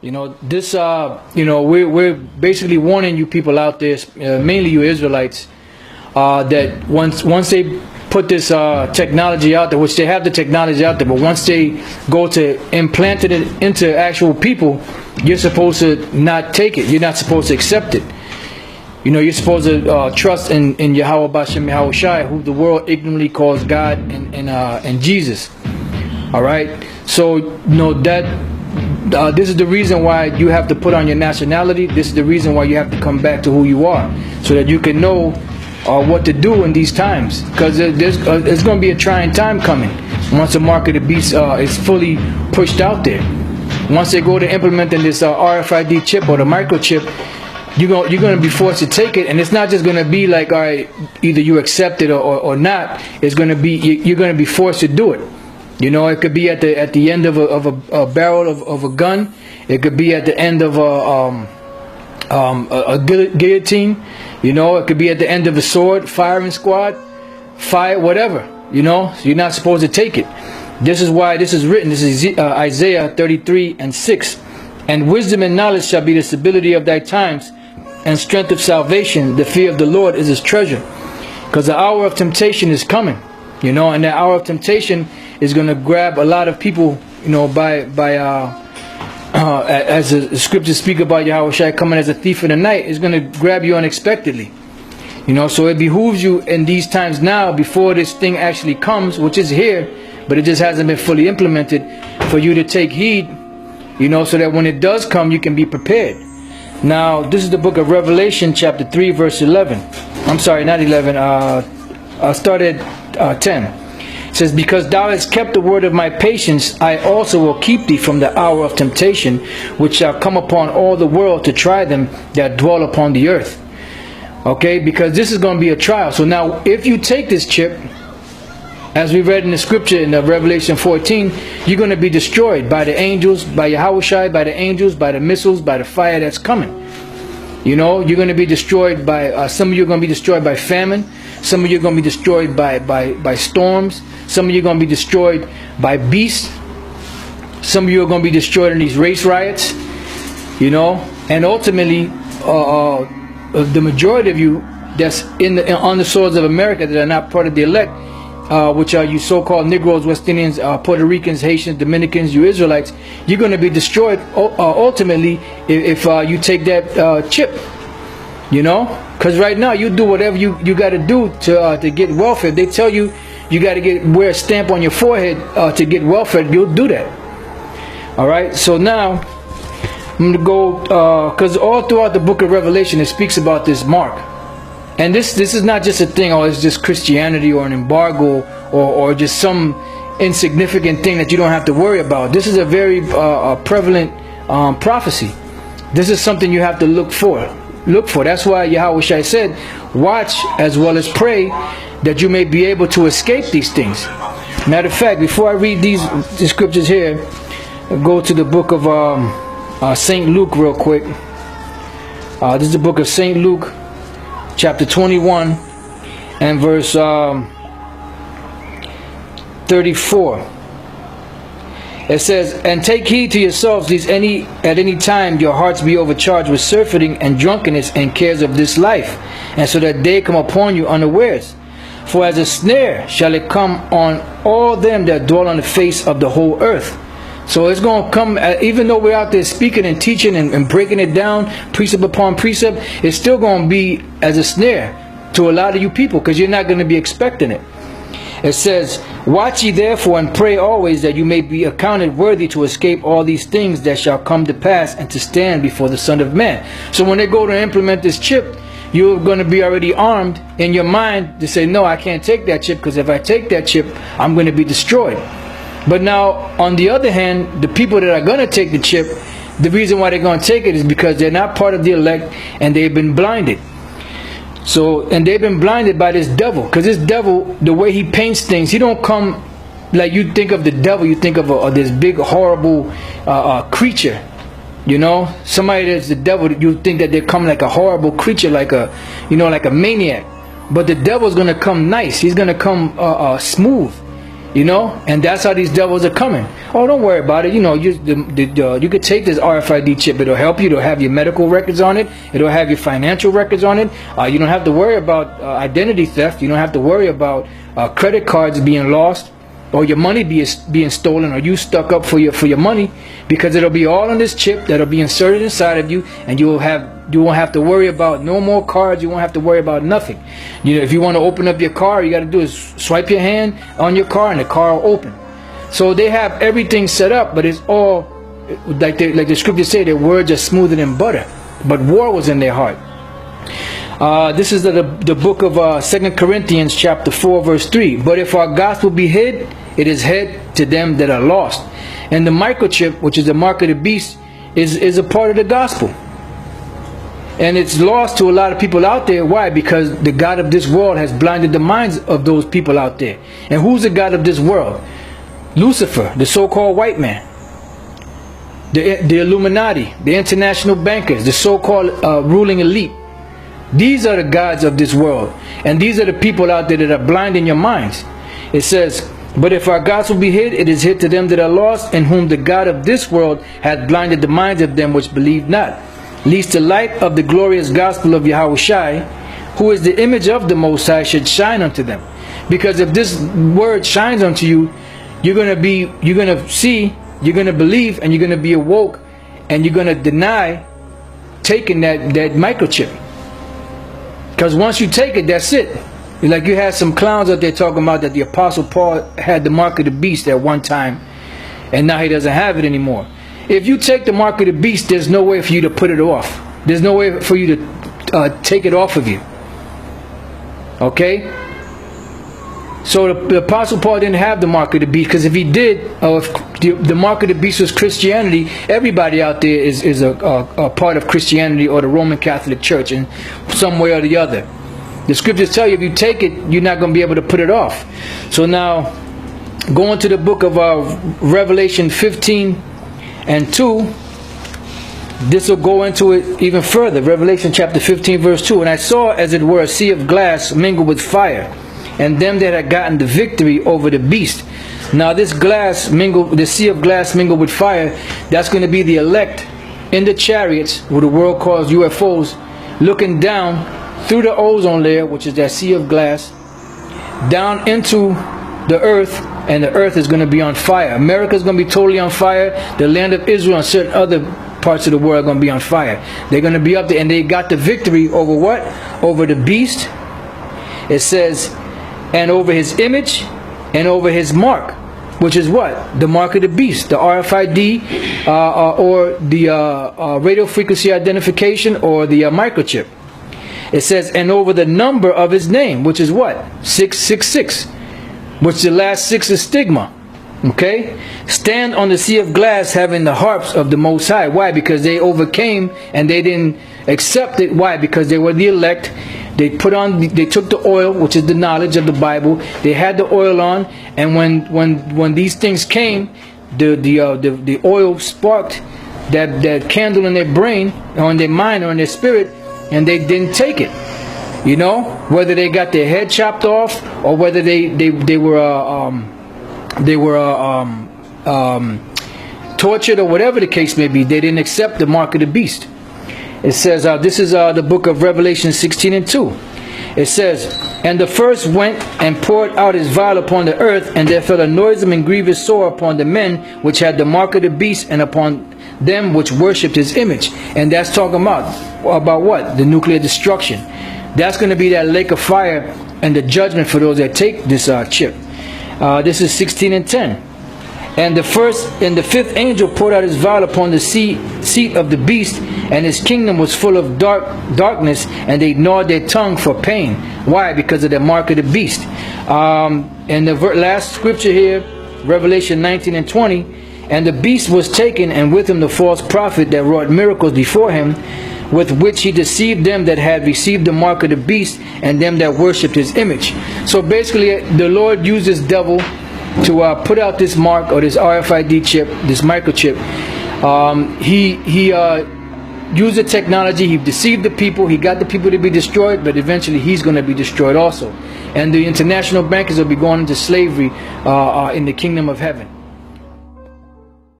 You know, this, we're basically warning you people out there, mainly you Israelites, that once they put this technology out there, which they have the technology out there, but once they go to implant it into actual people, you're supposed to not take it. You're not supposed to accept it. You know, you're supposed to trust in Yahweh Bashem Yahweh Shai, who the world ignorantly calls God and Jesus. All right? So, you know, that this is the reason why you have to put on your nationality. This is the reason why you have to come back to who you are, so that you can know what to do in these times. Because there's going to be a trying time coming once the mark of the beast is fully pushed out there. Once they go to implementing this RFID chip or the microchip, you're going to be forced to take it, and it's not just going to be like, all right, either you accept it or not. It's going to be, you're going to be forced to do it. You know, it could be at the end of a barrel of a gun. It could be at the end of a guillotine. You know, it could be at the end of a sword, firing squad, fire, whatever. You know, so you're not supposed to take it. This is why this is written. This is Isaiah 33:6. And wisdom and knowledge shall be the stability of thy times, and strength of salvation. The fear of the Lord is his treasure. Because the hour of temptation is coming. You know, and that hour of temptation is going to grab a lot of people, you know, as the scriptures speak about Yahweh Shai coming as a thief in the night. It's going to grab you unexpectedly. You know, so it behooves you in these times now, before this thing actually comes, which is here, but it just hasn't been fully implemented, for you to take heed, you know, so that when it does come, you can be prepared. Now, this is the book of Revelation, chapter 3, verse 11. I'm sorry, not 11. Start at 10. It says, because thou hast kept the word of my patience, I also will keep thee from the hour of temptation, which shall come upon all the world to try them that dwell upon the earth. Okay, because this is going to be a trial. So now, if you take this chip, as we read in the scripture in Revelation 14, you're going to be destroyed by the angels, by Yahweh Shai, by the angels, by the missiles, by the fire that's coming. You know, you're going to be destroyed by, some of you are going to be destroyed by famine. Some of you are going to be destroyed by storms. Some of you are going to be destroyed by beasts. Some of you are going to be destroyed in these race riots. You know, and ultimately, the majority of you that's on the soils of America that are not part of the elect, which are you so-called Negroes, West Indians, Puerto Ricans, Haitians, Dominicans, you Israelites, you're going to be destroyed ultimately if you take that chip. You know, because right now you do whatever you got to do to get welfare. They tell you you got to wear a stamp on your forehead to get welfare. You'll do that. All right. So now I'm gonna go because all throughout the book of Revelation it speaks about this mark, and this is not just a thing. Oh, it's just Christianity or an embargo or just some insignificant thing that you don't have to worry about. This is a very prevalent prophecy. This is something you have to look for. That's why Yahweh Shai said, watch as well as pray, that you may be able to escape these things. Matter of fact, before I read these scriptures here, I'll go to the book of St. Luke real quick. This is the book of St. Luke, chapter 21 and verse 34. It says, and take heed to yourselves, lest at any time your hearts be overcharged with surfeiting and drunkenness and cares of this life, and so that day come upon you unawares. For as a snare shall it come on all them that dwell on the face of the whole earth. So it's going to come, even though we're out there speaking and teaching and breaking it down, precept upon precept, it's still going to be as a snare to a lot of you people, because you're not going to be expecting it. It says, watch ye therefore and pray always, that you may be accounted worthy to escape all these things that shall come to pass, and to stand before the Son of Man. So when they go to implement this chip, you're going to be already armed in your mind to say, no, I can't take that chip, because if I take that chip, I'm going to be destroyed. But now, on the other hand, the people that are going to take the chip, the reason why they're going to take it is because they're not part of the elect and they've been blinded. So, and they've been blinded by this devil, because this devil, the way he paints things, he don't come like you think of the devil. You think of this big horrible creature, you know, somebody that's the devil. You think that they come like a horrible creature, like a, like a maniac. But the devil's gonna come nice. He's gonna come smooth. You know, and that's how these devils are coming. Oh, don't worry about it. You know, you could take this RFID chip. It'll help you. It'll have your medical records on it. It'll have your financial records on it. You don't have to worry about identity theft. You don't have to worry about credit cards being lost, or your money being stolen, or you stuck up for your money, because it'll be all on this chip that'll be inserted inside of you, and you won't have to worry about no more cards. You won't have to worry about nothing. You know, if you want to open up your car, you got to do is swipe your hand on your car, and the car will open. So they have everything set up, but it's all like the scriptures say, their words are smoother than butter, but war was in their heart. This is the book of 2 Corinthians chapter 4 verse 3. But if our gospel be hid, it is hid to them that are lost. And the microchip, which is the mark of the beast, is a part of the gospel. And it's lost to a lot of people out there. Why? Because the God of this world has blinded the minds of those people out there. And who's the God of this world? Lucifer, the so-called white man. The Illuminati, the international bankers, the so-called ruling elite. These are the gods of this world. And these are the people out there that are blinding your minds. It says, but if our gospel be hid, it is hid to them that are lost, in whom the God of this world hath blinded the minds of them which believe not, lest the light of the glorious gospel of Yahushua, who is the image of the Most High, should shine unto them. Because if this word shines unto you, you're going to see, you're going to believe, and you're going to be awoke, and you're going to deny taking that microchip. Because once you take it, that's it. Like you had some clowns out there talking about that the Apostle Paul had the mark of the beast at one time, and now he doesn't have it anymore. If you take the mark of the beast, there's no way for you to put it off. There's no way for you to take it off of you. Okay? So the Apostle Paul didn't have the mark of the beast, because if he did, if the mark of the beast was Christianity, everybody out there is a part of Christianity or the Roman Catholic Church in some way or the other. The scriptures tell you if you take it, you're not going to be able to put it off. So now, going to the book of Revelation 15 and 2, this will go into it even further. Revelation chapter 15 verse 2. And I saw as it were a sea of glass mingled with fire, and them that had gotten the victory over the beast. Now this glass mingled, the sea of glass mingled with fire, that's going to be the elect in the chariots, what the world calls UFOs, looking down through the ozone layer, which is that sea of glass, down into the earth, and the earth is going to be on fire. America is going to be totally on fire. The land of Israel and certain other parts of the world are going to be on fire. They're going to be up there, and they got the victory over what? Over the beast. It says, and over his image, and over his mark, which is what? The mark of the beast, the RFID, or the radio frequency identification, or the microchip. It says, and over the number of his name, which is what? 666, which the last 6 is stigma. Okay? Stand on the sea of glass, having the harps of the Most High. Why? Because they overcame and they didn't accept it. Why? Because they were the elect. They took the oil, which is the knowledge of the Bible. They had the oil on, and when these things came, the oil sparked that candle in their brain, or in their mind, or in their spirit, and they didn't take it. You know, whether they got their head chopped off, or whether they were tortured, or whatever the case may be, they didn't accept the mark of the beast. It says, this is the book of Revelation 16 and 2. It says, and the first went and poured out his vial upon the earth, and there fell a noisome and grievous sore upon the men which had the mark of the beast, and upon them which worshipped his image. And that's talking about what? The nuclear destruction. That's going to be that lake of fire and the judgment for those that take this chip. This is 16 and 10. And the fifth angel poured out his vial upon the seat of the beast, and his kingdom was full of darkness, and they gnawed their tongue for pain. Why? Because of the mark of the beast. And the last scripture here, Revelation 19 and 20, and the beast was taken, and with him the false prophet that wrought miracles before him, with which he deceived them that had received the mark of the beast, and them that worshipped his image. So basically, the Lord used this devil to put out this mark, or this RFID chip, this microchip. used the technology, he deceived the people, he got the people to be destroyed, but eventually he's going to be destroyed also. And the international bankers will be going into slavery in the kingdom of heaven.